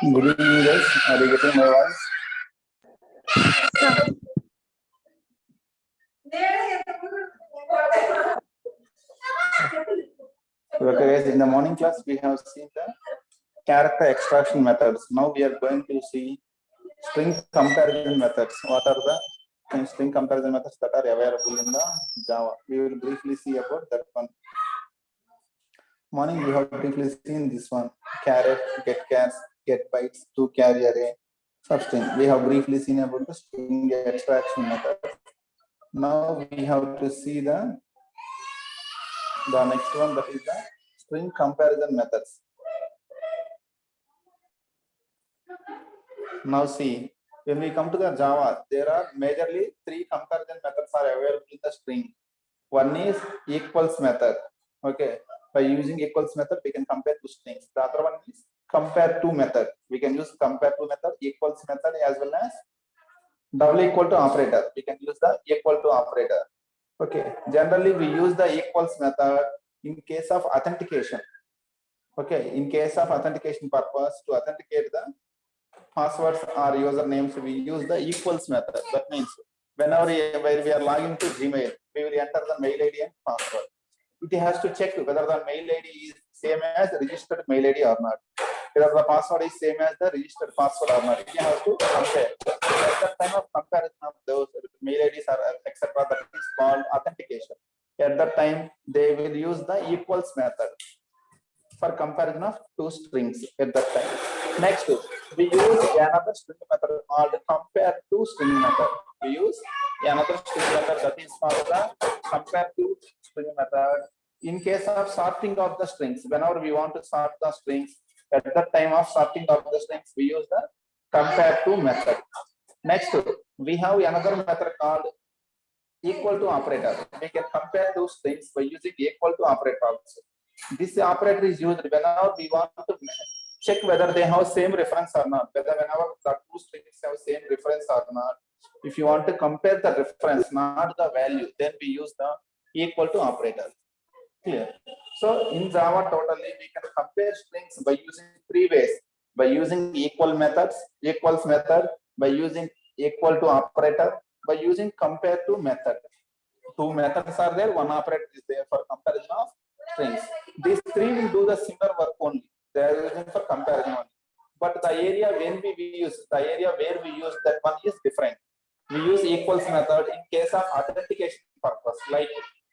Good evening, guys. Are you getting my voice? Okay, guys. In the morning class, we have seen the character extraction methods. Now we are going to see string comparison methods. What are the string comparison methods that are available in the Java? We will briefly see about that one. Morning, we have briefly seen this one: caret, get chars, get bytes, to carry array, substring. We have briefly seen about the string extraction method. Now we have to see the next one, that is the string comparison methods. Now see, when we come to the Java, there are majorly three comparison methods are available in the string. One is equals method. Okay, by using equals method, we can compare two strings. The other one is compare to method. We can use compare to method, equals method, as well as double equal to operator. We can use the equal to operator. Okay, generally we use the equals method in case of authentication. Okay, in case of authentication purpose, to authenticate the passwords or usernames, we use the equals method. That means whenever we are logging to Gmail, we will enter the mail ID and password. It has to check whether the mail ID is same as registered mail ID or not. Whether the password is same as the registered password or not. It has to compare. At the time of comparison of those mail IDs or etc., that is called authentication. At that time, they will use the equals method for comparison of two strings at that time. Next, we use another string method called compare to string method. We use another string method that is called the compare to string method. In case of sorting of the strings, whenever we want to sort the strings, at the time of sorting of the strings, we use the compare to method. Next, we have another method called equal to operator. We can compare those strings by using equal to operator also. This operator is used whenever we want to check whether they have same reference or not, whether whenever the two strings have same reference or not. If you want to compare the reference, not the value, then we use the equal to operator. Clear? So in Java, totally we can compare strings by using three ways: by using equals method, by using equal to operator, by using compare to method. Two methods are there, one operator is there for comparison of strings. These three will do the similar work only. They are using for comparison only. But the area where we use that one is different. We use equals method in case of authentication purpose, like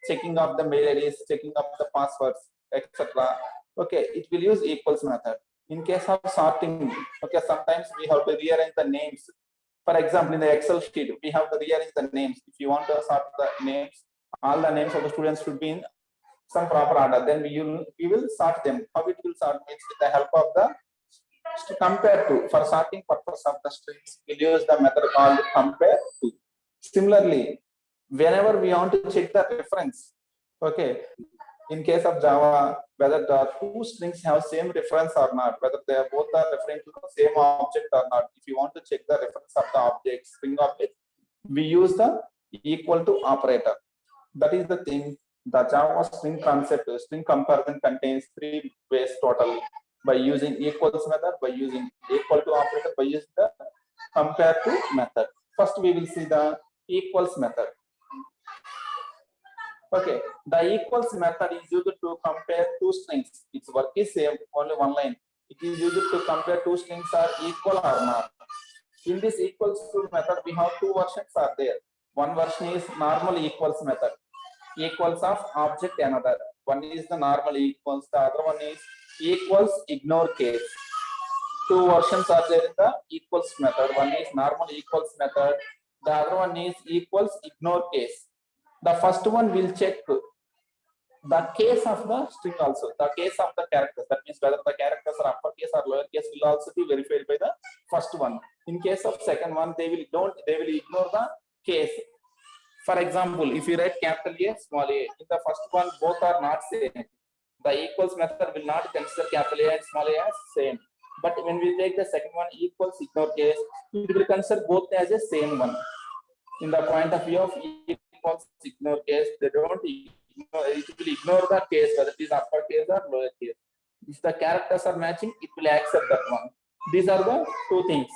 checking of the mail IDs, checking of the passwords, etc. Okay, it will use equals method. In case of sorting, okay, sometimes we have to rearrange the names. For example, in the Excel sheet, we have to rearrange the names. If you want to sort the names, all the names of the students should be in some proper order. Then we will sort them. How it will sort means with the help of the compare to. For sorting purpose of the strings, we'll use the method called compare to. Similarly, whenever we want to check the reference, okay, in case of Java, whether the two strings have same reference or not, whether they are both are referring to the same object or not. If you want to check the reference of the object, string object, we use the equal to operator. That is the thing. The Java string concept, string comparison contains three ways total: by using equals method, by using equal to operator, by using the compare to method. First, we will see the equals method. Okay, the equals method is used to compare two strings. Its work is same, only one line. It is used to compare two strings are equal or not. In this equals to method, we have two versions are there. One version is normal equals method, equals of object another. One is the normal equals, the other one is equals ignore case. Two versions are there in the equals method. One is normal equals method, the other one is equals ignore case. The first one will check the case of the string also, the case of the characters. That means whether the characters are uppercase or lowercase will also be verified by the first one. In case of second one, they will ignore the case. For example, if you write capital A, small a, in the first one both are not same. The equals method will not consider capital A and small a as same. But when we take the second one, equals ignore case, it will consider both as a same one. In the point of view of equals ignore case, they don't ignore, it will ignore the case whether it is uppercase or lower case. If the characters are matching, it will accept that one. These are the two things.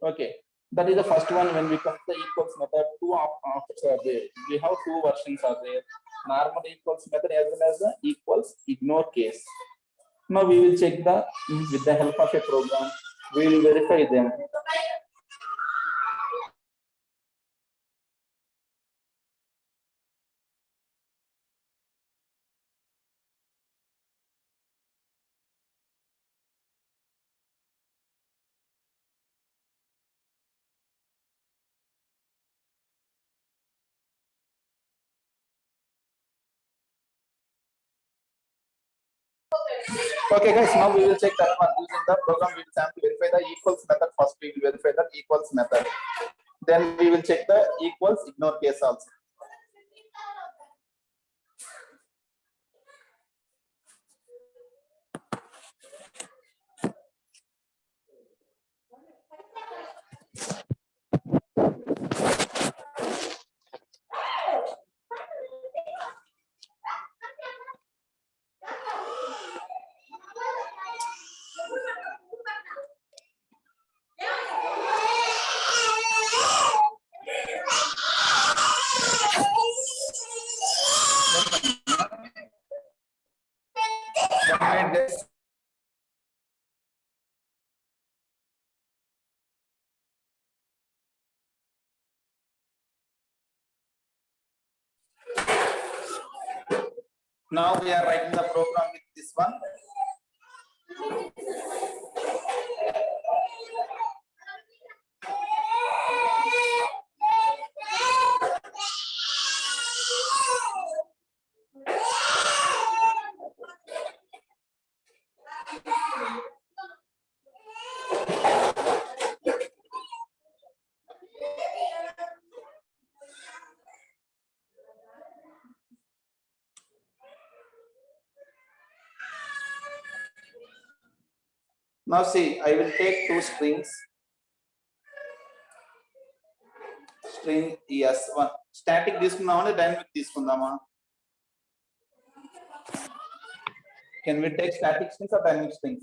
Okay, that is the first one. When we come to the equals method, two options are there. We have two versions are there: normal equals method as well as the equals ignore case. Now we will check the with the help of a program. We will verify them. Okay, guys, now we will check that one using the program. We will sample verify the equals method. First, we will verify the equals method. Then we will check the equals ignore case also. Now we are writing the program with this one. Now see, I will take two strings. String S1. Static తీసుకుందామా dynamic తీసుకుందామా? Can we take static strings or dynamic strings?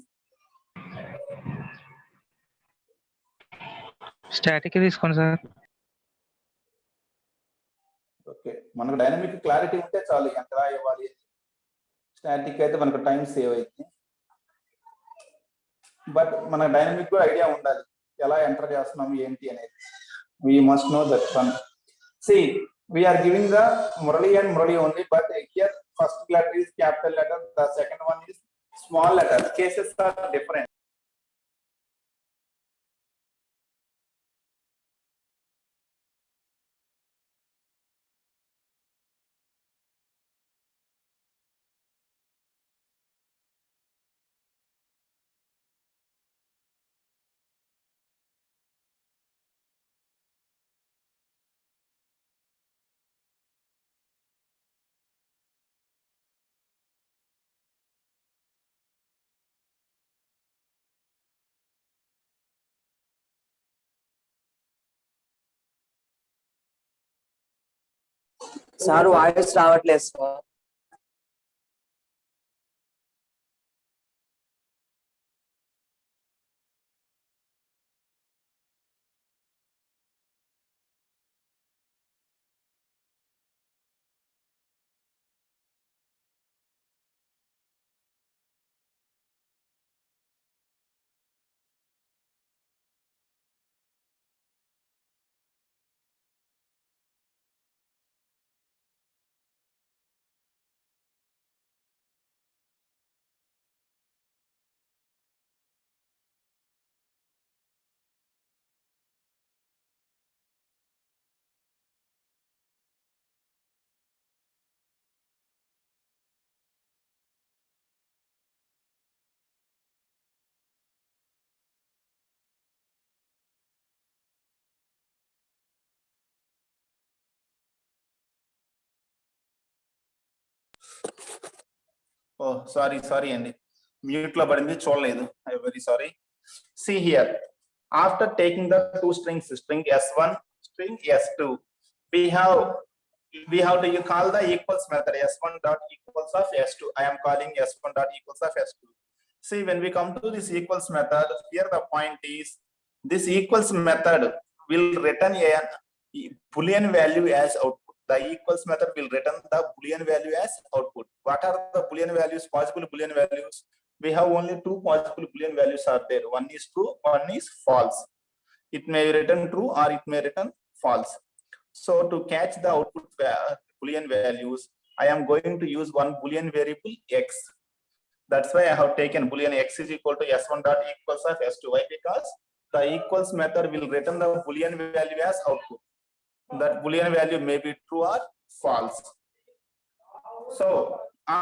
Static తీసుకోండి sir. Okay, మనకు dynamic clarity ఉంటే చాలు ఎంత ఇవ్వాలి. Static అయితే మనకు టైం సేవ్ అవుతుంది. బట్ మన డైనమిక్ కూడా ఐడియా ఉండాలి ఎలా ఎంటర్ చేస్తున్నాము ఏంటి అనేది. We must know that one. See, we are giving the Murali and Murali only, but here first letter is capital letter, the second one is small letter. Cases are different. Sir voice రావట్లేదు sir. Oh, sorry అండి, mute లో పడింది, చూడలేదు. I very sorry. See here, after taking the two strings, string s1, string s2, we have to call the equals method s1 dot equals of s2. I am calling s1 dot equals of s2. See, when we come to this equals method, here the point is this equals method will return a boolean value as output. The equals method will return the boolean value as output. What are the boolean values, possible boolean values? We have only two possible boolean values are there. One is true, one is false. It may return true or it may return false. So to catch the output boolean values, I am going to use one boolean variable x. That's why I have taken boolean x is equal to s1 dot equals of s2. Why? Because the equals method will return the boolean value as output. That boolean value may be true or false. So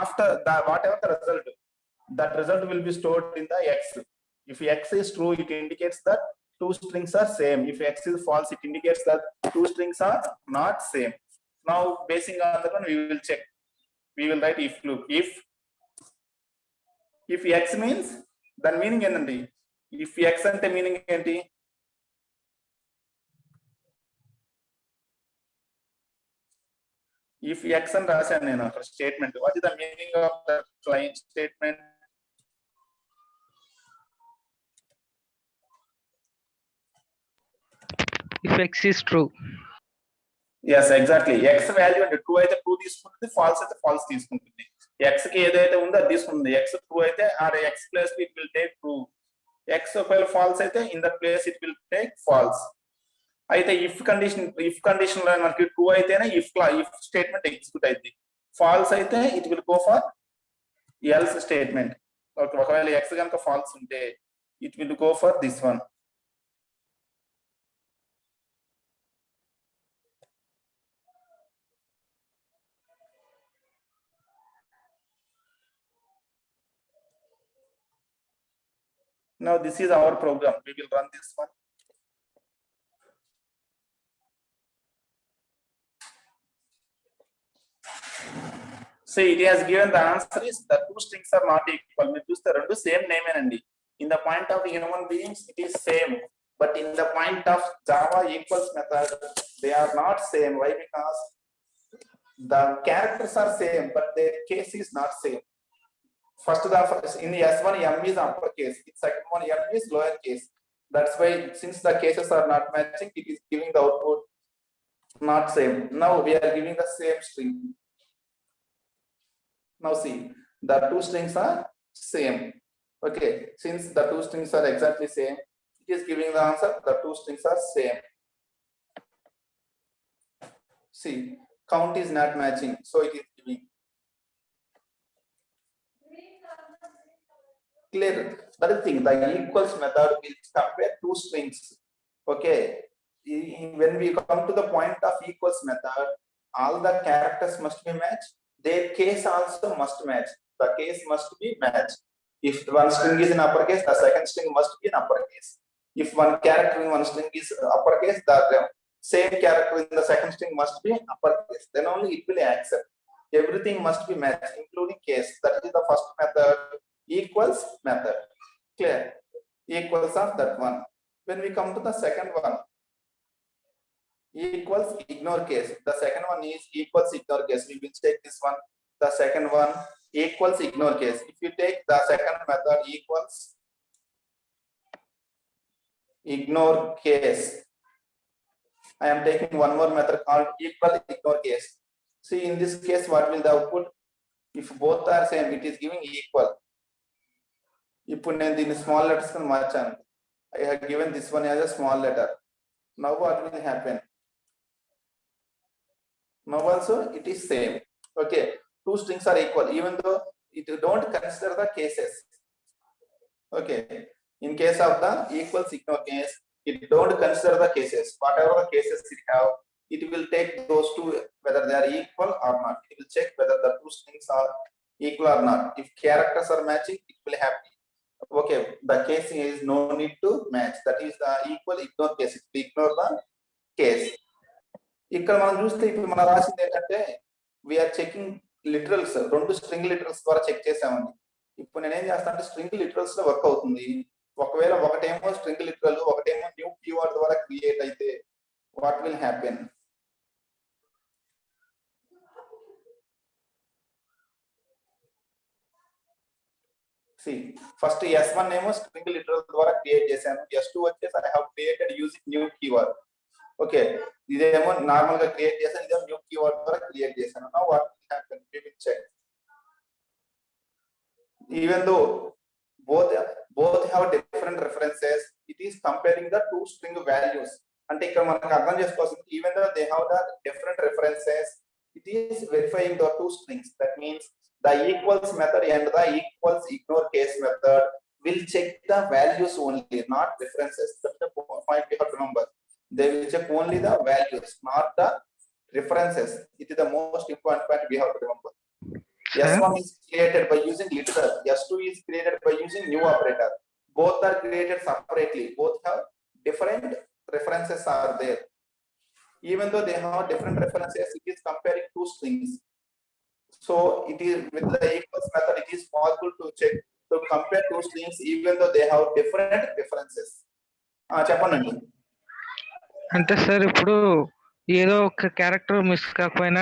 after that, whatever the result, that result will be stored in the x. If x is true, it indicates that two strings are same. If x is false, it indicates that two strings are not same. Now, basing on that one, we will check. We will write if loop. If x means, then meaning ఏంటండి? If x అంటే meaning ఏంటి? If x అని రాశాను నేను అక్కడ statement. What is the meaning of the client statement? If x is true. Yes, exactly. X value అంటే true అయితే true తీసుకుంటుంది, ఫాల్స్ అయితే ఫాల్స్ తీసుకుంటుంది. X కి ఏదైతే ఉందో అది తీసుకుంటుంది. X ట్రూ అయితే or X plus it will take true. X ఒకవేళ ఫాల్స్ అయితే in that place it will take false. అయితే ఇఫ్ కండిషన్ లో మనకి ట్రూ అయితేనే ఇఫ్ స్టేట్మెంట్ ఎగ్జిక్యూట్ అయింది. ఫాల్స్ అయితే it will go for else statement. ఒకవేళ X కనుక ఫాల్స్ ఉంటే it will go for this one. Now this is our program. We will run this one. So it has given the answer is the two strings are not equal. మీరు చూస్తే రెండు same name అండి. In the point of human beings it is same, but in the point of Java equals method they are not same. Why? Because the characters are same but their case is not same. First in the S1 M is uppercase, in second one M is lowercase. That's why since the cases are not matching, it is giving the output not same. Now we are giving the same string. Now see, the two strings are same. Okay, since the two strings are exactly same, it is giving the answer the two strings are same. See, count is not matching, so it is giving. Clear? That is the thing. The equals method will compare two strings. Okay, when we come to the point of equals method, all the characters must be matched. Their case also must match. The case must be matched. If one string is in uppercase, the second string must be in uppercase. If one character in one string is uppercase, the same character in the second string must be uppercase. Then only it will accept. Everything must be matched, including case. That is the first method, equals method. Clear? Equals of that one. When we come to the second one, equals ignore case. The second one is equals ignore case. We will take this one. The second one equals ignore case. If you take the second method equals ignore case, I am taking one more method called equal ignore case. See, in this case, what will the output? If both are same, it is giving equal. ఇప్పుడు నేను దీన్ని small letters కి మార్చాను. I have given this one as a small letter. Now what will happen? Now also it is same. Okay, two strings are equal even though it don't consider the cases. Okay, in case of the equals ignore case, it don't consider the cases. Whatever the cases it have, it will take those two whether they are equal or not. It will check whether the two strings are equal or not. If characters are matching, it will happen. Okay, the case is no need to match. That is the equal ignore case. It ignore the case. ఇక్కడ మనం చూస్తే ఇప్పుడు మనం రాసింది ఏంటంటే we are checking literals 2 string literals ద్వారా check చేసామండి. ఇప్పుడు నేనేం చేస్తాను అంటే స్ట్రింగ్ లిటరల్స్ లో వర్క్ అవుతుంది. ఒకవేళ ఒకటేమో స్ట్రింగ్ లిటరల్, ఒకటేమో న్యూ కీవర్డ్ ద్వారా క్రియేట్ అయితే what will happen? See, first S1 ఏమో స్ట్రింగ్ లిటరల్ ద్వారా క్రియేట్ చేశాను. S2 వచ్చేసి I have created using new keyword. Okay, ఇదేమో నార్మల్ గా క్రియేట్ చేశాను, ఇదేమో న్యూ కీవర్డ్ ద్వారా క్రియేట్ చేశాను. Now what will happen? We will check. Even though both have different references, it is comparing the two string values. అంటే ఇక్కడ మనకు అర్థం చేసుకోవాల్సింది, even though they have the different references, it is verifying the two strings. That means the equals method and the equals ignore case method will check the values only, not references. That's the point we have to remember. They will check only the values, not the references. It is the most important point we have to remember. S1 is created by using literal, S2 is created by using new operator. Both are created separately, both have different references are there. Even though they have different references, it is comparing two strings. So it is with the equals method, it is possible to check, to compare two strings even though they have different references. చెప్పండి. అంటే sir ఇప్పుడు ఏదో ఒక character miss కాకపోయినా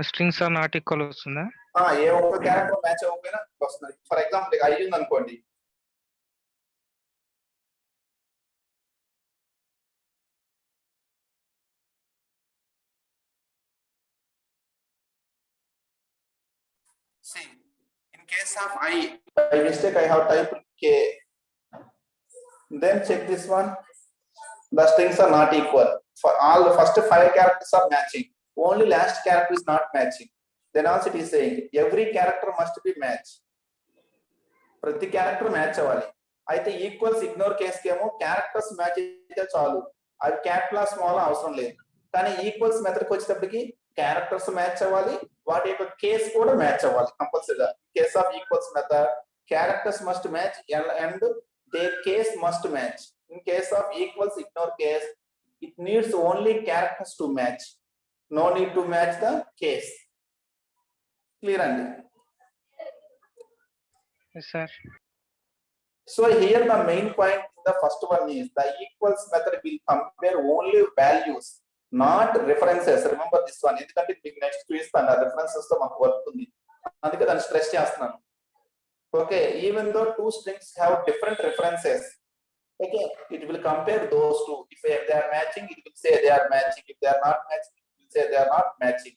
strings are not equal వస్తుందా? ఏ ఒక్క character match అవ్వకపోయినా వస్తుంది. ఫర్ ఎగ్జాంపుల్ అయ్యింది అనుకోండి, see, in case of I, by mistake I have typed K, then check this one, the strings are not equal. For all the first 5 characters are matching, only last character is not matching. Then also it is saying every character must be matched. ప్రతి character match అవ్వాలి. అయితే equals ignore case కేమో characters match అయితే చాలు, అది capital small అవసరం లేదు. కానీ ఈక్వల్స్ మెథడ్కి వచ్చేటప్పటికి క్యారెక్టర్స్ మ్యాచ్ అవ్వాలి, వాటి యొక్క కేస్ కూడా మ్యాచ్ అవ్వాలి కంపల్సరీగా. Case of equals method characters must match and their case must match. In case of equals ignore case, it needs only characters to match, no need to match the case. Clear andi? Yes sir. So here the main point in the first one is the equals method will compare only values, not references. Remember this one, ఎందుకంటే మీకు next చూపిస్తాను references తో మనకు work ఉంది, అందుకే దాన్ని stress చేస్తున్నాను. Okay, even though two strings have different references, okay, it will compare those two. If they are matching, it will say they are matching. If they are not matching, it will say they are not matching.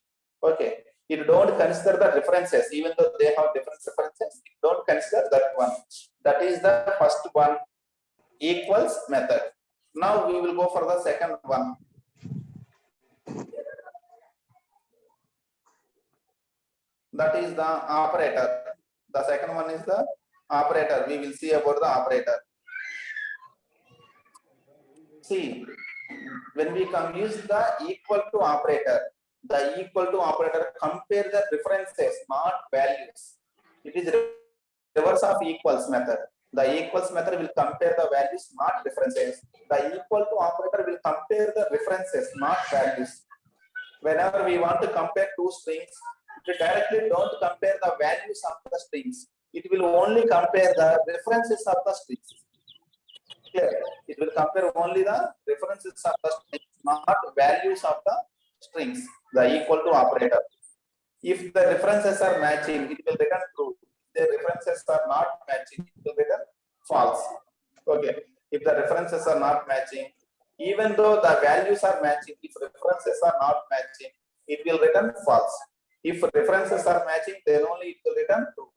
Okay, you don't consider the references, even though they have different references, you don't consider that one. That is the first one, equals method. Now we will go for the second one. That is the operator. The second one is the operator. We will see about the operator. See, when we use the equal to operator, the equal to operator compare the references, not values. It is reverse of equals method. The equals method will compare the values, not references. The equal to operator will compare the references, not values. Whenever we want to compare two strings, it directly don't compare the values of the strings. It will only compare the references of the strings. Clear? It will compare only the references of the strings, not values of the strings. The equal to operator. If the references are matching, it will return true. If the references are not matching, it will return false. Okay. If the references are not matching, even though the values are matching, if references are not matching, it will return false. If references are matching, then only it will return true.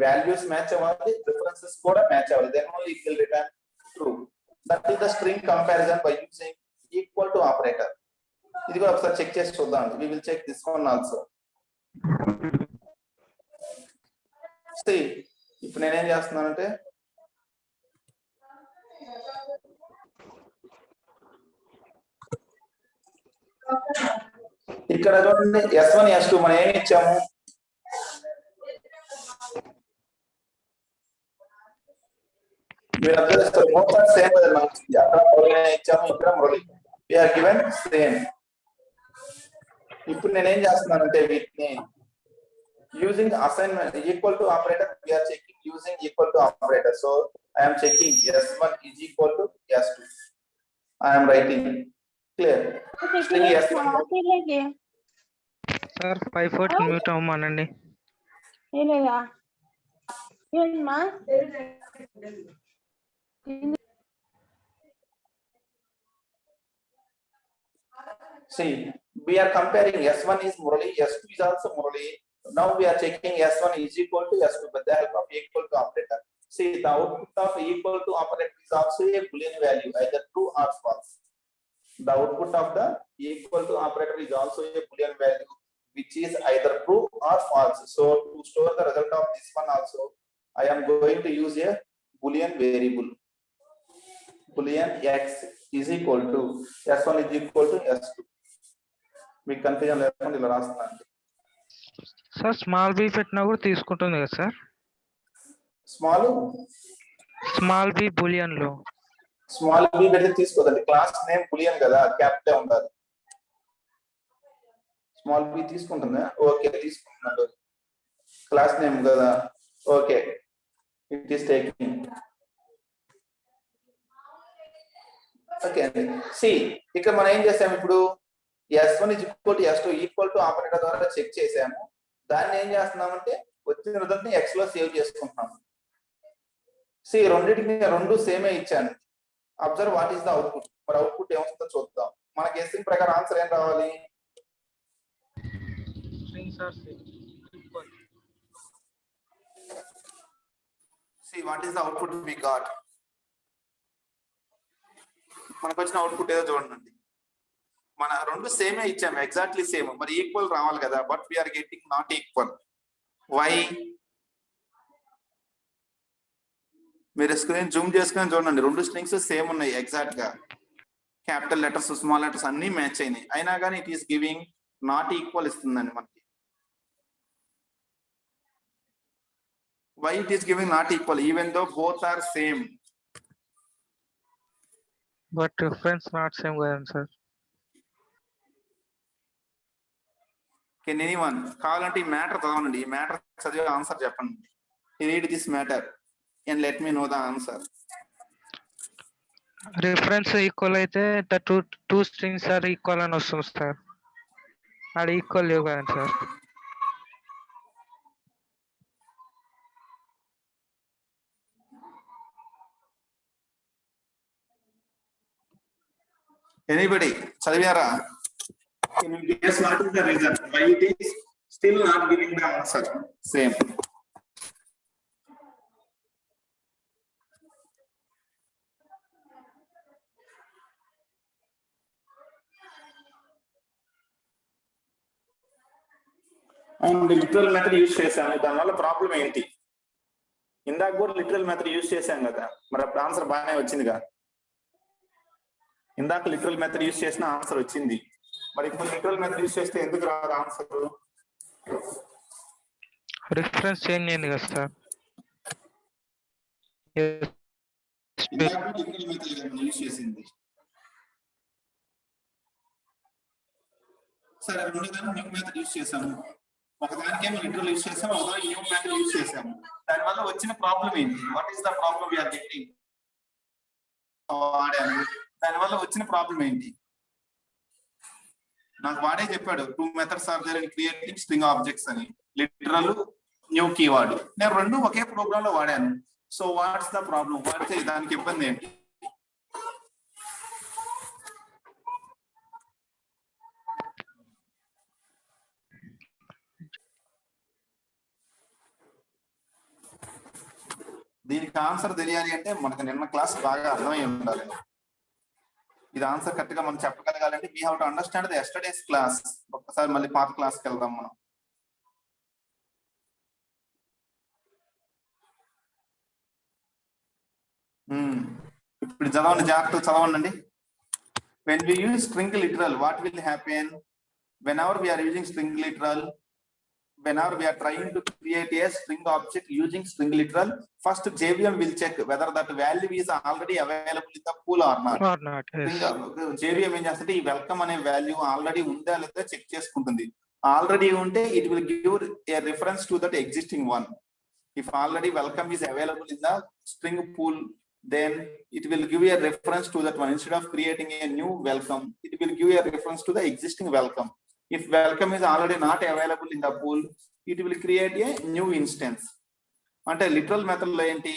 Values match avali, references kuda match avali, then only it will return true. That is the string comparison by using equal to operator. ఇది కూడా ఒకసారి check చేసి చూద్దాం. We will check this one also. See, ఇప్పుడు నేనేం చేస్తున్నానంటే ఇక్కడ చూడండి S1 S2 మనం ఏమి ఇచ్చాము, మీరు అబ్జర్వ్ చేస్తారు both are same కదా, మనం అక్కడ మురళి ఇచ్చాము, ఇక్కడ Murali we are given same. ఇప్పుడు నేనేం చేస్తున్నానంటే వీటిని using assignment equal to operator, we are checking using equal to operator. So I am checking s1 is equal to s2. I am writing clear. String s1. Sir 540 mute అవ్వమానండి. See, we are comparing s1 is Murali, s2 is also Murali. Now we are checking s1 is equal to s2 with the help of equal to operator. See, the output of equal to operator is also a Boolean value, either true or false. The output of the equal to operator is also a Boolean value, which is either true or false. So to store the result of this one also, I am going to use a Boolean variable. Boolean x is equal to s1 is equal to s2. మీకు confusion లేకుండా ఇలా రాస్తున్నాను. Sir small B పెట్టినా కూడా తీసుకుంటుంది కదా sir? Small B boolean లో small B పెడితే తీసుకోదండి. క్లాస్ నేమ్ బూలియన్ కదా, క్యాపిటల్ ఉండాలి. స్మాల్ బి తీసుకుంటుందా? ఓకే, తీసుకుంటున్నాడు. క్లాస్ నేమ్ కదా, okay, it is taking. Okay అండి. సి, ఇక్కడ మనం ఏం చేసాము ఇప్పుడు? s1 is equal to s2 equal to operator ద్వారా చెక్ చేసాము. దాన్ని ఏం చేస్తున్నామంటే వచ్చిన రిజల్ట్ ని x లో సేవ్ చేసుకుంటున్నాము. సి, రెండు సేమే ఇచ్చాను. Observe what is the output. మరి అవుట్పుట్ ఏమొస్తుందో చూద్దాం. మన గెస్సింగ్ ప్రకారం ఆన్సర్ ఏం రావాలి? See, what is the output we got? మనకు వచ్చిన అవుట్పుట్ ఏదో చూడండి. మన రెండు సేమే ఇచ్చాము, ఎగ్జాక్ట్లీ సేమ్. మరి ఈక్వల్ రావాలి కదా, but we are getting not equal. Why? మీరు స్క్రీన్ జూమ్ చేసుకుని చూడండి, రెండు స్ట్రింగ్స్ సేమ్ ఉన్నాయి ఎగ్జాక్ట్ గా. క్యాపిటల్ లెటర్స్, స్మాల్ లెటర్స్ అన్ని మ్యాచ్ అయినాయి. అయినా కానీ it is giving not equal ఇస్తుందండి మనకి. Why it is giving not equal even though both are same? But difference not same కదండి సార్. కెన్ ఎనీవన్ కావాలంటే ఈ మ్యాటర్ చదవండి. ఈ మ్యాటర్ చదివి ఆన్సర్ చెప్పండి. Read this matter and let me know the answer. Reference equal అయితే the two strings are equal అని వస్తుంది సార్. అది ఈక్వల్ లేవు కదండి సార్. ఎనీబడి చదివారా? Can you guess what is the reason why it is still not giving the answer? Same. And literal method use చేశాము, దానివల్ల problem ఏంటి? ఇందాక కూడా లిటరల్ మెథడ్ యూజ్ చేశాం కదా, మరి అప్పుడు ఆన్సర్ బాగానే వచ్చిందిగా. ఇందాక లిటరల్ మెథడ్ యూజ్ చేసిన ఆన్సర్ వచ్చింది. మరి ఇప్పుడు లిటరల్ మెథడ్ యూజ్ చేస్తే ఎందుకు రాదు ఆన్సర్? రిఫరెన్స్ చేంజ్ అయింది కదా సార్. లిటరల్ మెథడ్ యూజ్ చేసింది. సరే, రెండు దాన్ని న్యూ మెథడ్ యూజ్ చేసాము. ఒకదానికేమో లిటరల్ యూజ్ చేసాము, ఒకదానికి న్యూ మెథడ్ యూజ్ చేసాము. దానివల్ల వచ్చిన ప్రాబ్లం ఏంటి? What is the problem we are getting? వాడాము, దానివల్ల వచ్చిన ప్రాబ్లం ఏంటి? నాకు వాడే చెప్పాడు, two methods are there in creating string objects అని, లిటరల్, న్యూ కీవర్డ్. నేను రెండు ఒకే ప్రోగ్రామ్ లో వాడాను. So what's the problem? వాడితే దానికి ఇబ్బంది ఏంటి? దీనికి ఆన్సర్ తెలియాలి అంటే మనకు నిన్న క్లాస్ బాగా అర్థమై ఉండాలి. ఇది ఆన్సర్ కరెక్ట్ గా మనం చెప్పగలగాలంటే we have to understand the yesterday's class. ఒక్కసారి మళ్ళీ పాత క్లాస్కి వెళ్దాం మనం. ఇప్పుడు చదవండి, జాగ్రత్తగా చదవండి. When we use string literal, what will happen? Whenever we are using string literal, whenever we are trying to create a string object using string literal, first JVM will check whether that value is already available in the pool or not. Or not, yes. JVM ఏం చేస్తుంది, ఈ welcome అనే value already ఉందా లేదా check చేసుకుంటుంది. Already ఉంటే it will give a reference to that existing one. If already welcome is available in the string pool, then it will give a reference to that one. Instead of creating a new welcome, it will give a reference to the existing welcome. If welcome is already not available in the pool, it will create a new instance. అంటే literal method లో ఏంటి,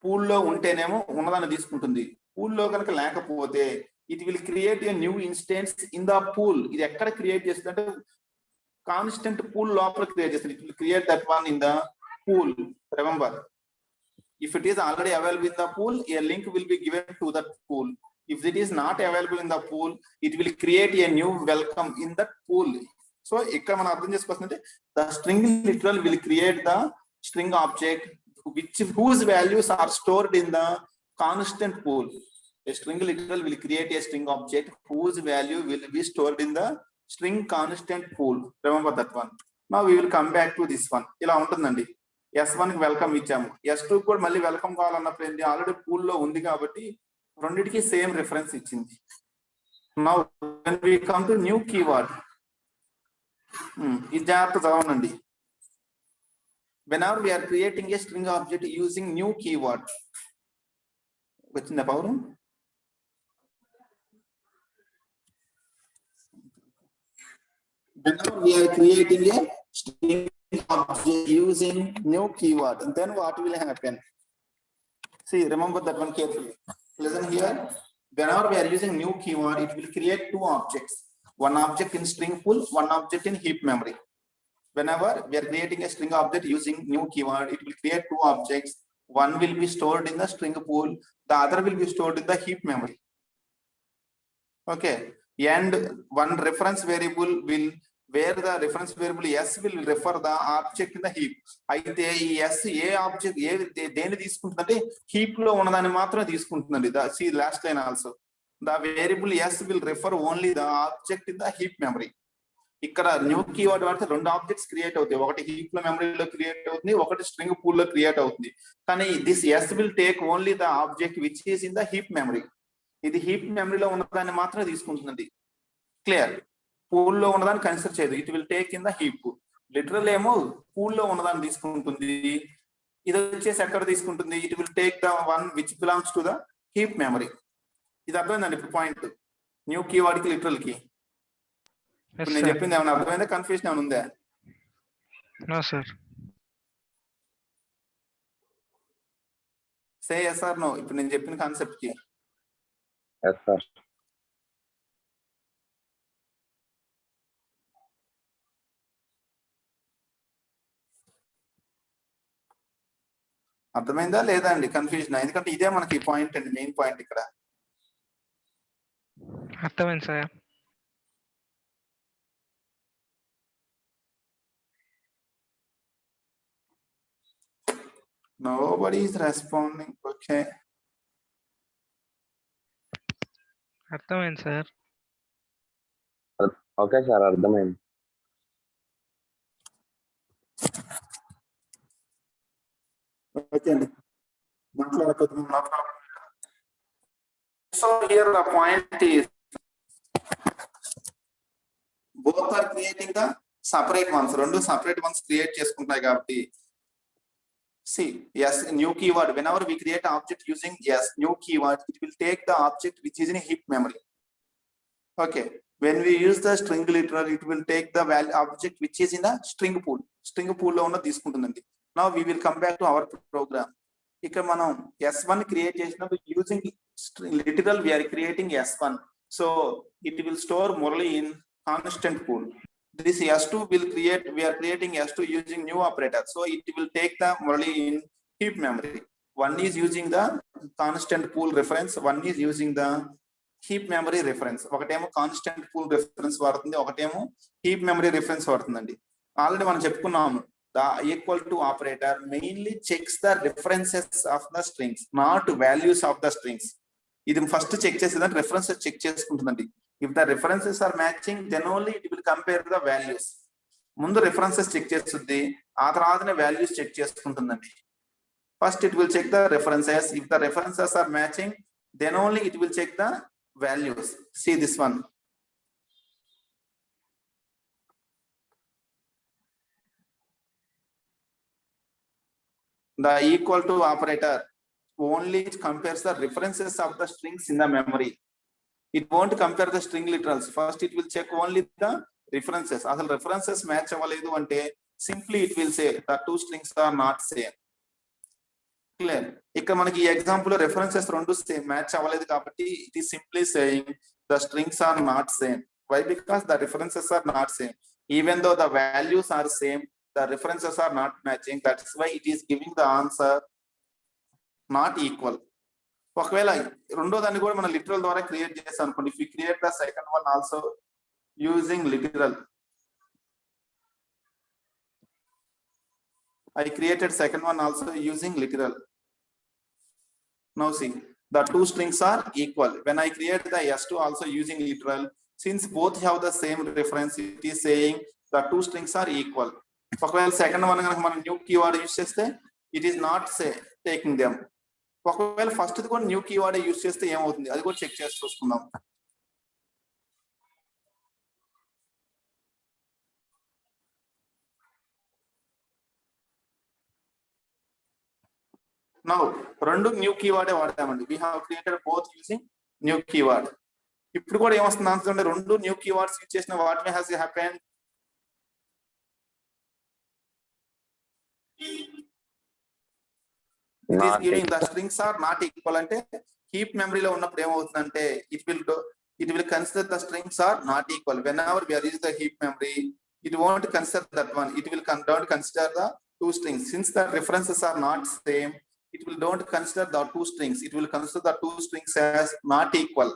pool లో ఉంటేనేమో ఉన్నదాన్ని తీసుకుంటుంది, pool లో కనుక లేకపోతే it will create a new instance in the pool. ఇది ఎక్కడ క్రియేట్ చేస్తుంది అంటే కాన్స్టెంట్ పూల్ లోపల క్రియేట్ చేస్తుంది. It will create that one in the pool. Remember, if it is already available in the pool, a link will be given to that pool. If it is not available in the pool, it will create a new welcome in that pool. So ikkada మనం అర్థం చేసుకోవాల్సింది, the string literal will create the string object whose values are stored in the constant pool. A string literal will create a string object whose value will be stored in the string constant pool. Remember that one. Now we will come back to this one. ఇలా ఉంటుందండి. S1 కి welcome ఇచ్చాము, S2 కూడా మళ్ళీ welcome కావాలన్నప్పుడు ఏంటి, already pool లో ఉంది కాబట్టి రెండింటికి సేమ్ రిఫరెన్స్ ఇచ్చింది. Now when we come to new keyword, ఇది జాగ్రత్త చదవండి. whenever we are creating a string object using new keyword, వచ్చిందా power? whenever we are creating a string object using new keyword, then what will happen? See, remember that one carefully. Listen here. Whenever we are using new keyword, it will create two objects. One object in string pool, one object in heap memory. Whenever we are creating a string object using new keyword, it will create two objects. One will be stored in the string pool, the other will be stored in the heap memory. Okay. And one reference variable will, where the reference variable s will refer the object in the heap. అయితే ఈ s ఏ object దేని తీసుకుంటుందంటే heap లో ఉన్నదాన్ని మాత్రమే తీసుకుంటుందండి. see last line also, the variable s will refer only the object in the heap memory. ఇక్కడ new keyword వాడితే రెండు objects create అవుతాయి, ఒకటి హీప్ లో మెమరీలో క్రియేట్ అవుతుంది, ఒకటి స్ట్రింగ్ పూల్ లో క్రియేట్ అవుతుంది. కానీ this s will take only the object which is in the heap memory. ఇది హీప్ మెమరీలో ఉన్నదాన్ని మాత్రమే తీసుకుంటుందండి. క్లియర్? పూల్ లో ఉన్నదాన్ని కన్సిడర్ చేయదు. It will take in the heap. Literal ఏమో పూల్ లో ఉన్నదాన్ని తీసుకుంటుంది, ఇది వచ్చేసి ఎక్కడ తీసుకుంటుంది, it will take the one which belongs to the heap memory. ఇది అర్థమైందండి ఇప్పుడు పాయింట్, న్యూ కీవర్డ్ కి లిటరల్ కి. ఇప్పుడు నేను చెప్పింది ఏమైనా అర్థమైందా, కన్ఫ్యూజన్ ఏమైనా ఉందా? No sir. Say yes or no ఇప్పుడు నేను చెప్పిన కాన్సెప్ట్ కి. Yes, sir. అర్థమైందా లేదా అండి, కన్ఫ్యూజన్? ఎందుకంటే ఇదే మనకి పాయింట్ అండి, మెయిన్ పాయింట్ ఇక్కడ. అర్థమైంది sir. Nobody is responding. Okay. అర్థమైంది సార్. ఓకే సార్, అర్థమైంది. ఓకే అండి, మాట్లాడకపోతే. So here the point is both are creating the separate ones. రెండు separate ones create చేసుకుంటాయి కాబట్టి. See, yes, new keyword. Whenever we create an object using yes new keyword, it will take the object which is in a heap memory. Okay. When we use the string literal, it will take the value object which is in the string pool. String pool లో ఉన్న తీసుకుంటుందండి. Now we will come back to our program. ఇక్కడ మనం s1 create చేసినప్పుడు using string literal we are creating s1. So it will store Murali in constant pool. This s2 will create, we are creating s2 using new operator. So it will take the Murali in heap memory. One is using the constant pool reference, one is using the heap memory reference. ఒకటేమో constant pool reference వాడుతుంది, ఒకటేమో heap memory reference వాడుతుందండి. Already మనం చెప్పుకున్నాము, the equal to operator mainly checks the references of the strings, not values of the strings. ఇది first check చేసేదంటే references check చేసుకుంటుందండి. If the references are matching, then only it will compare the values. ముందు references check చేస్తుంది, ఆ తర్వాతనే values check చేసుకుంటుందండి. First it will check the references. If the references are matching, then only it will check the values. See this one. The equal to operator only compares the references of the strings in the memory. It won't compare the string literals. First it will check only the references. Asal references match avaledu ante simply it will say the two strings are not same. Clear? ఇక్కడ మనకి ఈ example references రెండు same match అవ్వలేదు కాబట్టి it is simply saying the strings are not same. Why? Because the references are not same. Even though the values are same, the references are not matching. That is why it is giving the answer not equal. ఒకవేళ రెండో దాన్ని కూడా మనం literal ద్వారా create చేస్తాం అనుకోండి. If you create the second one also using literal, I created second one also using literal. Now see, the two strings are equal. When I create the S2 also using literal, since both have the same reference, it is saying the two strings are equal. ఒకవేళ second one కనుక మనం new keyword use చేస్తే it is not taking them. ఒకవేళ first కూడా new keyword use చేస్తే ఏమవుతుంది అది కూడా చెక్ చేసి చూసుకుందాం. Now, రెండు new కీవర్డే వాడామండి. We have created both using new keyword. ఇప్పుడు కూడా ఏమొస్తుంది ఆన్సర్ అంటే రెండు న్యూ కీవర్డ్స్ యూజ్ చేసిన what may has happened. It is giving the strings are not equal అంటే హీప్ మెమరీలో ఉన్నప్పుడు ఏమవుతుందంటే it will consider the strings are not equal. Whenever we are using the heap memory, it won't consider that one. It will don't consider the two strings. Since the references are not same, it will don't consider the two strings. It will consider the two strings as not equal.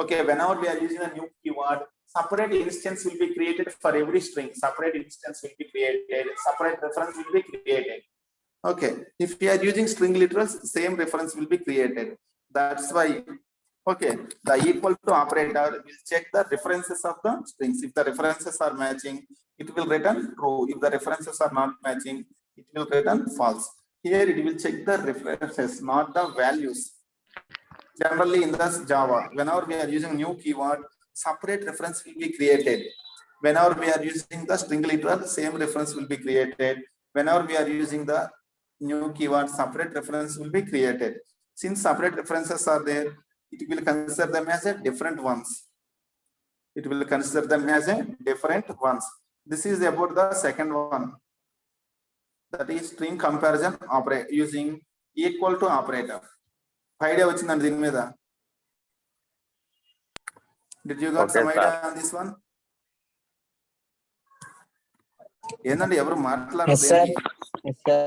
Okay, whenever we are using a new keyword, separate instance will be created for every string. Separate instance will be created. Separate reference will be created. Okay, if we are using string literals, same reference will be created. That's why, okay, the equal to operator will check the references of the strings. If the references are matching, it will return true. If the references are not matching, it will return false. Here it will check the references, not the values. Generally in this Java, whenever we are using new keyword, separate reference will be created. Whenever we are using the string literal, same reference will be created. Whenever we are using the new keyword, separate reference will be created. Since separate references are there, it will consider them as a different ones. It will consider them as a different ones. This is about the second one. That is string comparison operator using equal to operator. Idea వచ్చిందండి దీని మీద. Did you got some idea on this one? ఏందండి ఎవరు మాట్లాడలేదు?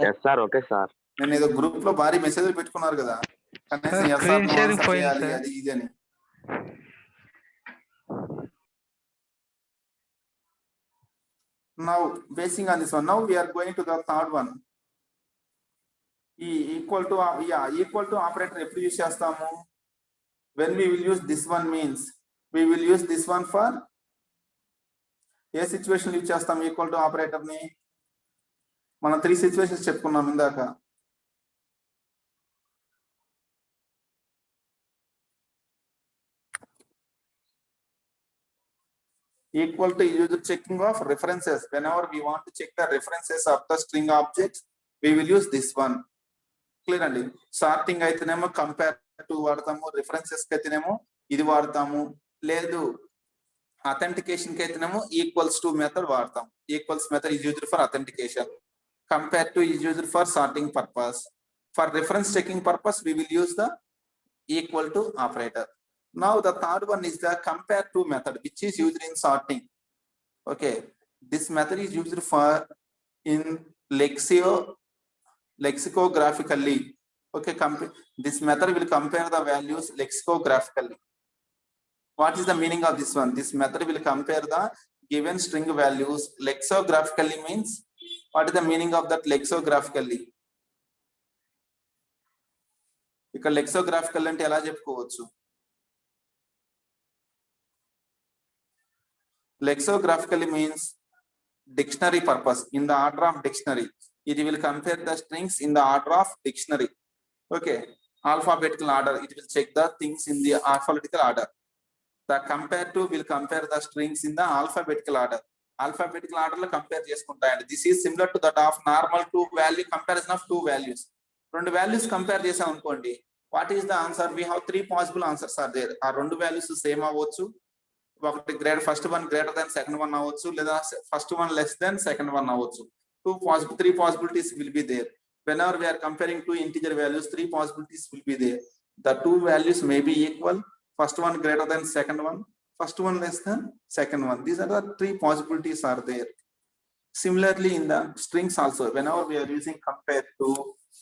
Yes sir, okay sir. నేను ఏదో group లో భారీ మెసేజ్లు పెట్టుకున్నారు కదా, కనీసం Screen sharing పోయింది చేయాలి సార్. అది ఇది అని. Now basing on this one, now we are going to the third one. Equal to operator ఎప్పుడు యూస్ చేస్తాము? When we will use this one means we will use this one for A situation use చేస్తాం equal to operator ని? మనం 3 situations చెప్పుకున్నాం ఇందాక. Equal to user checking of references. Whenever we want to check the references of the string objects, we will use this one. Clear అండి? Sorting అయితేనేమో compare to వాడతాము, references కి అయితేనేమో ఇది వాడతాము, లేదు అథెంటికేషన్ కి అయితేనేమో ఈక్వల్స్ టు మెథడ్ వాడతాం. Equals method is used for authentication. Compare to is used for sorting purpose. For reference checking purpose, we will use the equal to operator. Now the third one is the compare to method, which is used in sorting. Okay, this method is used for in lexicographically. Okay, this method will compare the values lexicographically. What is the meaning of this one? This method will compare the given string values lexicographically means what is the meaning of that lexicographically? ఇక్కడ లెక్సోగ్రాఫికల్ అంటే ఎలా చెప్పుకోవచ్చు? Lexicographical means dictionary purpose, in the order of dictionary, it will compare the strings in the order of dictionary. Okay, alphabetical order, it will check the things in the alphabetical order. The compare to will compare the strings in the alphabetical order. Alphabetical order lo compare cheskuntayanడి. This is similar to that of normal two value comparison of two values. Rendu values compare chesam anukondi, what is the answer? We have three possible answers are there. Aa rendu values same avvochu, ఒకటి greater first one greater than second one అవ్వచ్చు, లేదా first one less than second one అవ్వచ్చు. Three possibilities will be there. Whenever we are comparing two integer values, three possibilities will be there. The two values may be equal, first one greater than second one, first one less than second one. These are the three possibilities are there. Similarly, in the strings also, whenever we are using compare to,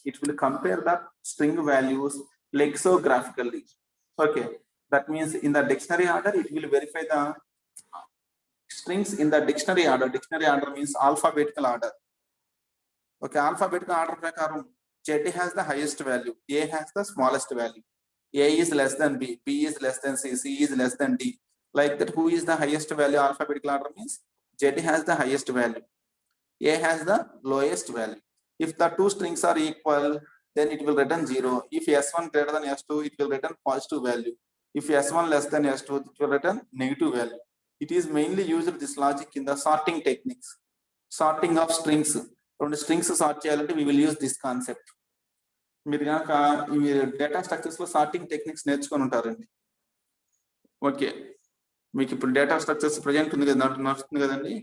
it will compare the string values lexicographically. Okay, that means in the dictionary order, it will verify the strings in the dictionary order. Dictionary order means alphabetical order. Okay, alphabetical order prakaram Z has the highest value, A has the smallest value, A is less than B, B is less than C, C is less than D. Like that, who is the highest value? Alphabetical order means Z has the highest value, A has the lowest value. If the two strings are equal, then it will return 0. If S1 greater than S2, it will return positive value. If S1 less than S2, it will return negative value. It is mainly used this logic in the sorting techniques. Sorting of strings. From the strings sort cheyalante, we will use this concept. మీరు కనుక ఈ data structures లో sorting techniques నేర్చుకొని ఉంటారండి. Okay, మీకు ఇప్పుడు data structures present ఉంది కదా, నడుస్తుంది కదండి.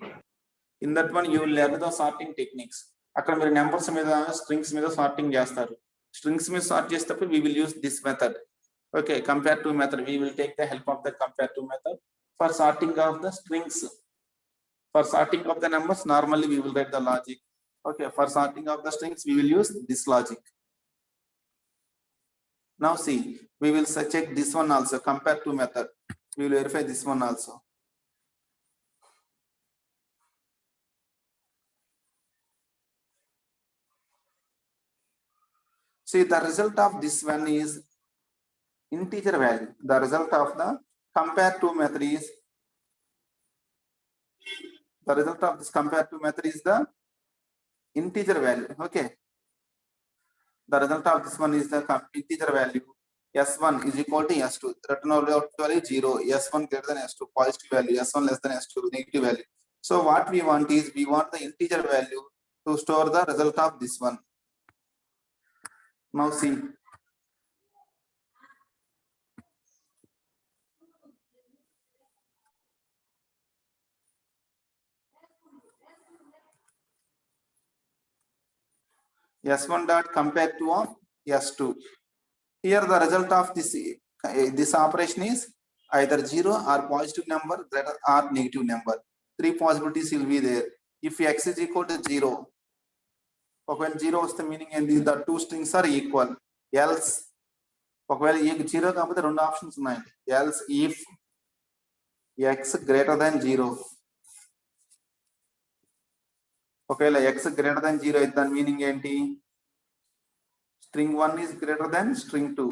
In that one you will learn the sorting techniques. అక్కడ మీరు నెంబర్స్ మీద స్ట్రింగ్స్ మీద సార్టింగ్ చేస్తారు. స్ట్రింగ్స్ మీద సార్ట్ చేసేటప్పుడు we will use this method. Okay, compare to method, we will take the help of the compare to method for sorting of the strings. For sorting of the numbers, normally we will write the logic. Okay, for sorting of the strings, we will use this logic. Now see, we will check this one also, compare to method. We will verify this one also. See, the result of this one is integer value. The result of the compare to method is, the result of this compare to method is the integer value. Okay, the result of this one is the integer value. S1 is equal to S2. Return out value 0. S1 greater than S2, positive value. S1 less than S2, negative value. So what we want is, we want the integer value to store the result of this one. Now see, S1 dot compare to of S2. Here the result of this operation is either 0 or positive number greater or negative number. Three possibilities will be there. If x is equal to 0, when 0 is the meaning and the two strings are equal. Else, ఒకవేళ ఈ 0 కాకపోతే రెండు options ఉన్నాయి. Else if x greater than 0, ఒకవేళ x greater than 0 అయితే దాని meaning ఏంటి? String 1 is greater than string 2.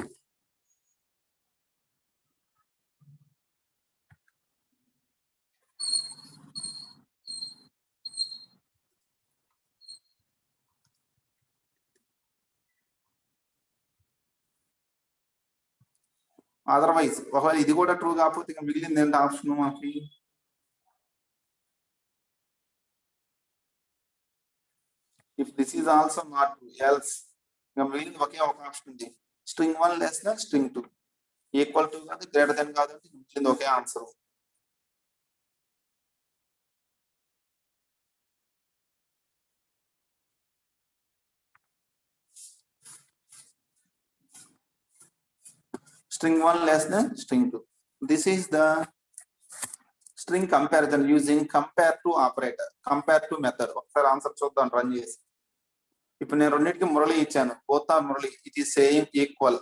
Otherwise, ఒకవేళ ఇది కూడా ట్రూ కాకపోతే ఇంకా మిగిలింది ఏంటి ఆప్షన్ మాకి? If this is also not true, else ఇంకా మిగిలింది ఒకే ఒక ఆప్షన్ ఉంది. String 1 less than string 2. Equal to కాదు, గ్రేటర్ దెన్ కాదు, మిగిలింది ఒకే answer. String 1 less than string 2. This is the string comparison using compare to operator, compare to method. ఒకసారి answer చూద్దాం run చేసి. ఇప్పుడు నేను రెండింటికి మురళి ఇచ్చాను, both are Murali, it is same equal.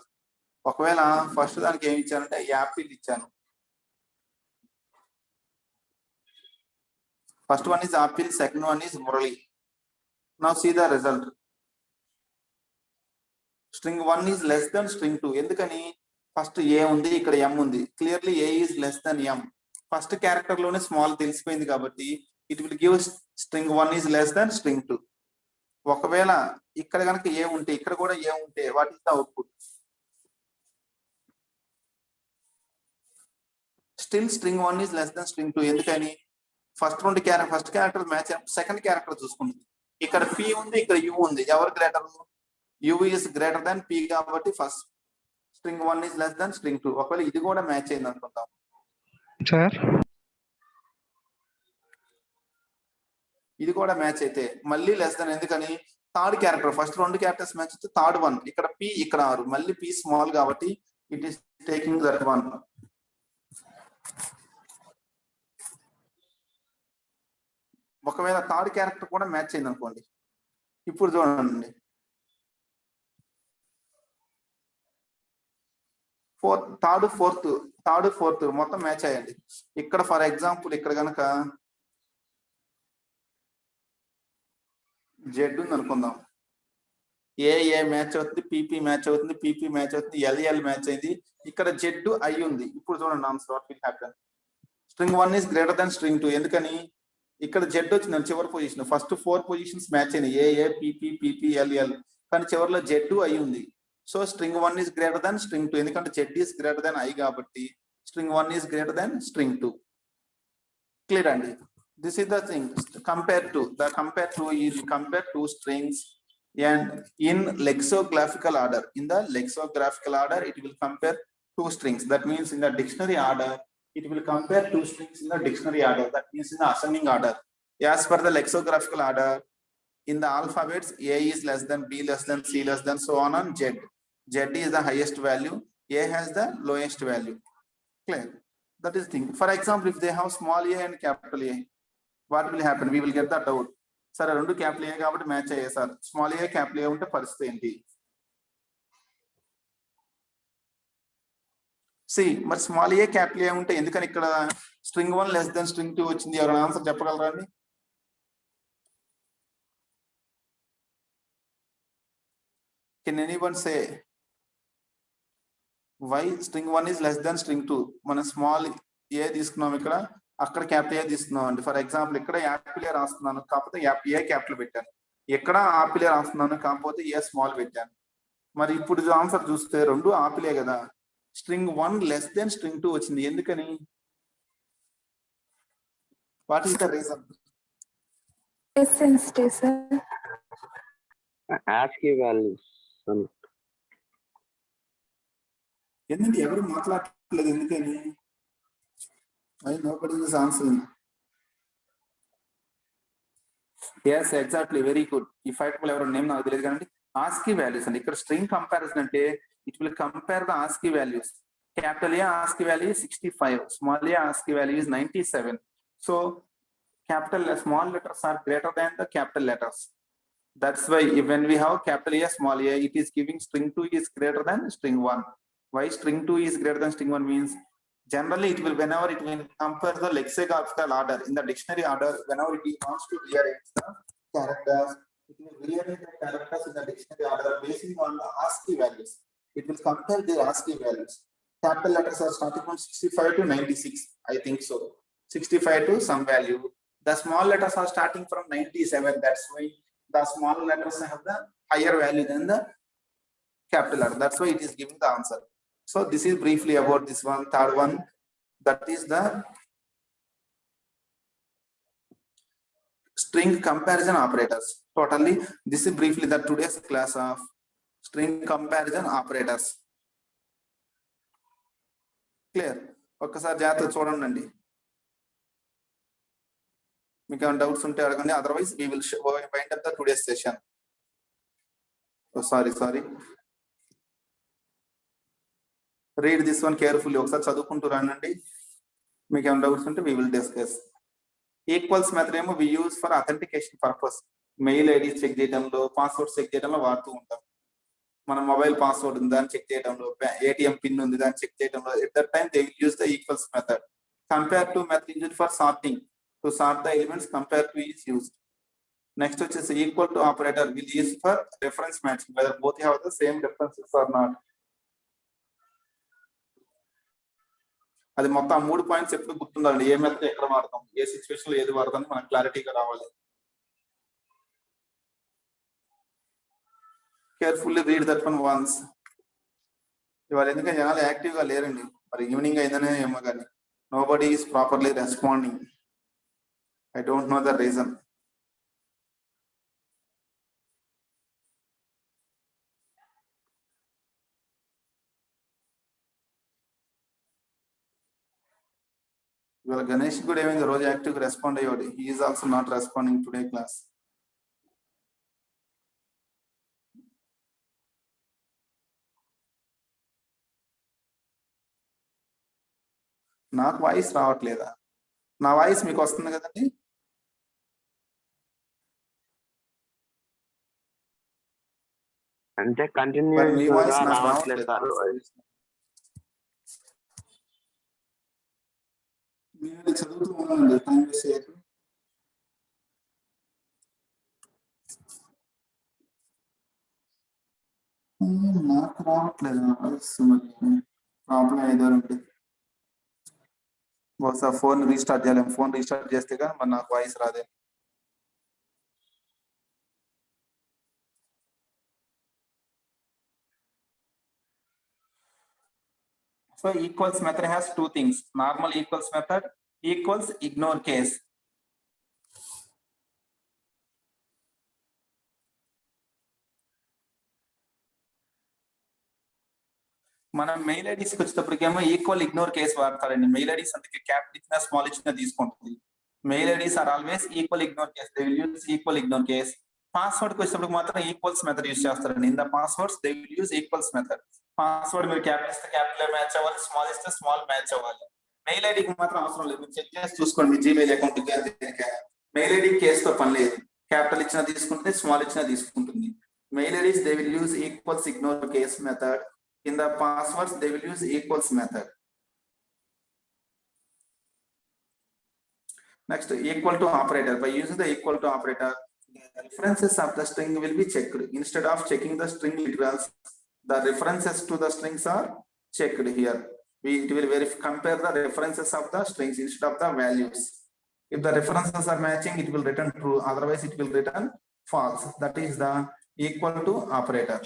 ఒకవేళ ఫస్ట్ దానికి ఏమి ఇచ్చానంటే యాపిల్ ఇచ్చాను. First one is apple, second one is Murali. Now see the result. String 1 is less than string 2. ఎందుకని? ఫస్ట్ ఏ ఉంది, ఇక్కడ m ఉంది. Clearly a is less than m. First character లోనే small తెలిసిపోయింది కాబట్టి it will give string 1 is less than string 2. ఒకవేళ ఇక్కడ కనుక ఏ ఉంటే ఇక్కడ కూడా ఏ ఉంటే what is the output? Still string 1 is less than string 2. ఎందుకని? First character match second character చూసుకుంటుంది. ఇక్కడ పి ఉంది, ఇక్కడ యు ఉంది. ఎవరు greater? U is greater than P కాబట్టి first string 1 is less than string 2. ఒకవేళ ఇది కూడా మ్యాచ్ అయింది అనుకుంటాం సార్. ఇది కూడా మ్యాచ్ అయితే మళ్ళీ లెస్ దాన్. ఎందుకని? Third character first 2 characters match అయితే థర్డ్ 1 ఇక్కడ పి ఇక్కడ ఆరు, మళ్ళీ పి స్మాల్ కాబట్టి ఇట్ ఈస్ టేకింగ్ దట్ 1. ఒకవేళ థర్డ్ క్యారెక్టర్ కూడా మ్యాచ్ అయింది అనుకోండి. ఇప్పుడు చూడండి, థర్డ్ ఫోర్త్ మొత్తం మ్యాచ్ అయ్యండి. ఇక్కడ ఫర్ ఎగ్జాంపుల్ ఇక్కడ కనుక జెడ్ ఉంది అనుకుందాం. ఏ మ్యాచ్ అవుతుంది, పీపీ మ్యాచ్ అవుతుంది, పీపీ మ్యాచ్ అవుతుంది, ఎల్ఎల్ మ్యాచ్ అయింది. ఇక్కడ జెడ్ ఐ ఉంది. ఇప్పుడు చూడండి answer what will happen. String 1 is greater than string 2. ఎందుకని? ఇక్కడ జెడ్ వచ్చింది చివరి పొజిషన్. ఫస్ట్ 4 పొజిషన్స్ మ్యాచ్ అయినాయి, ఏ పీపీ పీపీ ఎల్ఎల్. కానీ చివరిలో జెడ్ ఐ ఉంది. So string 1 is greater than string 2. ఎందుకంటే Z is greater than I కాబట్టి string 1 is greater than string 2. Clear అండి? This is the thing. Compare to is compare two strings and in lexicographical order. In the lexicographical order, it will compare two strings. That means in the dictionary order, it will compare two strings in the dictionary order. That means in the ascending order. As per the lexicographical order, in the alphabets, A is less than, B less than, C less than, so on Z. Z is the highest value. A has the lowest value. Clear? That is the thing. For example, if they have small a and capital A, what will happen? We will get that out. Sir, రెండు capital ఏ కాబట్టి match అయ్యాయి sir. Small ఏ capital ఏ ఉంటే పరిస్థితి ఏంటి? C మరి small ఏ capital ఏ ఉంటే ఎందుకని ఇక్కడ స్ట్రింగ్ 1 లెస్ దెన్ స్ట్రింగ్ 2 వచ్చింది? ఎవరైనా ఆన్సర్ చెప్పగలరా అండి? Can anyone say why string 1 is less than string 2? మనం స్మాల్ ఏ తీసుకున్నాం, ఇక్కడ అక్కడ క్యాపిటల్ ఏ తీసుకున్నాం అండి. ఫర్ ఎగ్జాంపుల్ ఇక్కడ యాపిల్ ఏ రాస్తున్నాను కాకపోతే ఏ క్యాపిటల్ పెట్టాను, ఎక్కడ ఆపిల్ ఏ రాస్తున్నాను కాకపోతే ఏ స్మాల్ పెట్టాను. మరి ఇప్పుడు ఆన్సర్ చూస్తే రెండు ఆపిలే కదా. స్ట్రింగ్ 1 లెస్ దెన్ స్ట్రింగ్ 2 వచ్చింది. ఎందుకని? What is the reason? Sensitive sir. ASCII values. ఎందుకంటే ఎవరు మాట్లాడలేదు. ఎందుకని? I nobody is answering. Yes, exactly. Very good. If I tell your name నాకు తెలియదు కానీ ASCII values అండి. ఇక్కడ స్ట్రింగ్ కంపారిజన్ అంటే it will compare the ASCII values. Capital A ASCII value is 65. Small a ASCII value is 97. So small letters are greater than the capital letters. That's why when we have capital A small a, it is giving string 2 is greater than string 1. Why string 2 is greater than string 1 means generally it will whenever it will compare the lexicographical order in the dictionary order, whenever it wants to rearrange the characters, it will rearrange the characters in the dictionary order basing on the ASCII values. It will compare the ASCII values. Capital letters are starting from 65 to 96, I think so. 65 to some value. The small letters are starting from 97. That's why the small letters have the higher value than the capital letter. That's why it is giving the answer. So this is briefly about this one, third one, that is the string comparison operators. Totally, this is briefly the today's class of string comparison operators. Clear? ఒక్కసారి జాగ్రత్తగా చూడండి. మీకు ఏమైనా doubts ఉంటే అడగండి. Otherwise we will wind up the today's session. Oh, sorry. Read this one carefully. ఒకసారి చదువుకుంటూ రండి. మీకు ఏమైనా డౌట్స్ ఉంటే we will discuss. Equals method ఏమో we use for authentication purpose. Mail ID check చేయడంలో, పాస్వర్డ్ చెక్ చేయడంలో వాడుతూ ఉంటాం. మన మొబైల్ పాస్వర్డ్ ఉంది దాన్ని చెక్ చేయడంలో, ఏటీఎం పిన్ ఉంది దాన్ని చెక్ చేయడంలో, at that time they will use the equals method. Compare to method used for sorting. To sort the elements, compare to is used. Next వచ్చేసి equal to operator will use for reference matching, whether both have the same references or not. అది మొత్తం ఆ 3 points ఎప్పుడు గుర్తుండాలి, ఏ method ఎక్కడ వాడతాం, ఏ situation లో ఏది వాడతాం మనకు క్లారిటీగా రావాలి. Carefully read that one once. ఇవాళ ఎందుకంటే జనాలు యాక్టివ్ గా లేరండి, మరి ఈవినింగ్ అయిందనే ఏమో కానీ nobody is properly responding. I don't know the reason. ఇవాళ గణేష్ కూడా ఏమైంది, రోజు యాక్టివ్ గా రెస్పాండ్ అయ్యాడు. He is also not responding today class. నాకు వాయిస్ రావట్లేదా? నా వాయిస్ మీకు వస్తుంది కదండి? అంటే మరి మీ వాయిస్ కంటిన్యూస్ నాకు రావట్లేదు రావట్లేదు. సార్. మీరు చదువుతూ ఉండండి, టైం వేస్ట్ చేయకు. నాకు రావట్లేదు వాయిస్, మరి ప్రాబ్లం ఏదో ఉంటుంది. బహుశా ఫోన్ రీస్టార్ట్ చేయలేము. ఫోన్ రీస్టార్ట్ చేస్తే కానీ మరి నాకు వాయిస్ రాదే. So equals method has two things. Normal equals method equals ignore case. మనం మెయిల్ ఐడీస్ వచ్చేటప్పటికేమో ఈక్వల్ ఇగ్నోర్ కేసు వాడతారండి. మెయిల్ ఐడీస్ అందుకే క్యాపిటల్ ఇచ్చినా స్మాల్ ఇచ్చినా తీసుకుంటుంది. Mail IDs are always equal ignore case. They will use equal ignore case. Password కి వచ్చేటప్పుడు మాత్రం ఈక్వల్స్ మెథడ్ యూజ్ చేస్తారండి. In the passwords they will use equals method. Password మీరు క్యాపిటల్ ఇస్తే క్యాపిటల్ మ్యాచ్ అవ్వాలి, స్మాల్ ఇస్తే స్మాల్ మ్యాచ్ అవ్వాలి. Mail ఐడికి మాత్రం అవసరం లేదు, మీరు చెక్ చేసి చూసుకోండి. జీమెయిల్ అకౌంట్ మెయిల్ ఐడి కేసుతో పని లేదు. క్యాపిటల్ ఇచ్చినా తీసుకుంటుంది, స్మాల్ ఇచ్చినా తీసుకుంటుంది. Mail IDs they will use equals ignore case method. In the passwords they will use equals method. Next, equal to operator. By using the equal to operator, the references of the string will be checked. Instead of checking the string literals, the references to the strings are checked here. It will compare the references of the strings instead of the values. If the references are matching, it will return true. Otherwise, it will return false. That is the equal to operator.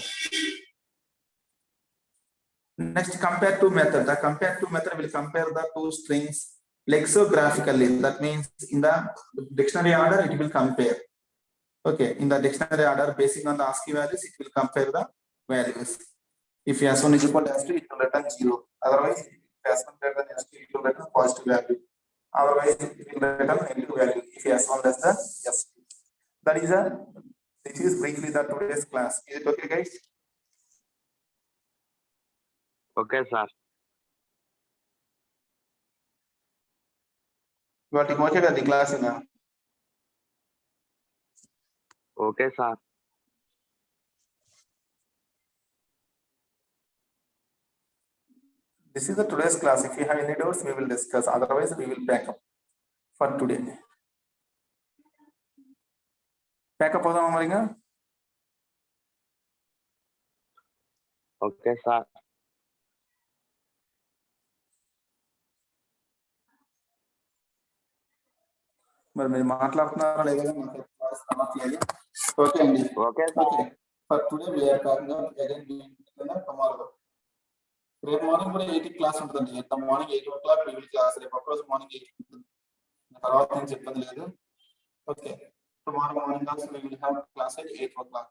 Next, compare to method. The compare to method will compare the two strings lexicographically. That means in the dictionary order it will compare. Okay, in the dictionary order based on the ASCII values it will compare the values. If S1 is equal to S2, it will return 0. Otherwise, if S1 greater than S2, it will return positive value. Otherwise, it will return negative value if S1 less than S2. That is this is briefly the today's class. Is it okay, guys? Okay sir. వాటికి okay కదా ఈ class? Okay sir. This is the today's class. If you have any doubts, we will discuss. Otherwise, we will pack up for today. Pack up అవుదామా మరిగా? Okay sir. మరి మీరు మాట్లాడుతున్నారా లేదా? Okay అండి. Okay okay. For today we are packing up. Again we will tomorrow. రేపు morning కూడా 8 class ఉంటుందండి. రేపు morning 8 o'clock we will class. రేపు ఒక రోజు మార్నింగ్ 8 ఉంటుంది. తర్వాత ఏం చెప్పండి లేదు. Okay. Tomorrow morning also we will have class at 8 o'clock.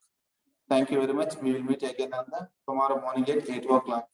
Thank you very much. We will meet again on the tomorrow morning at 8 o'clock.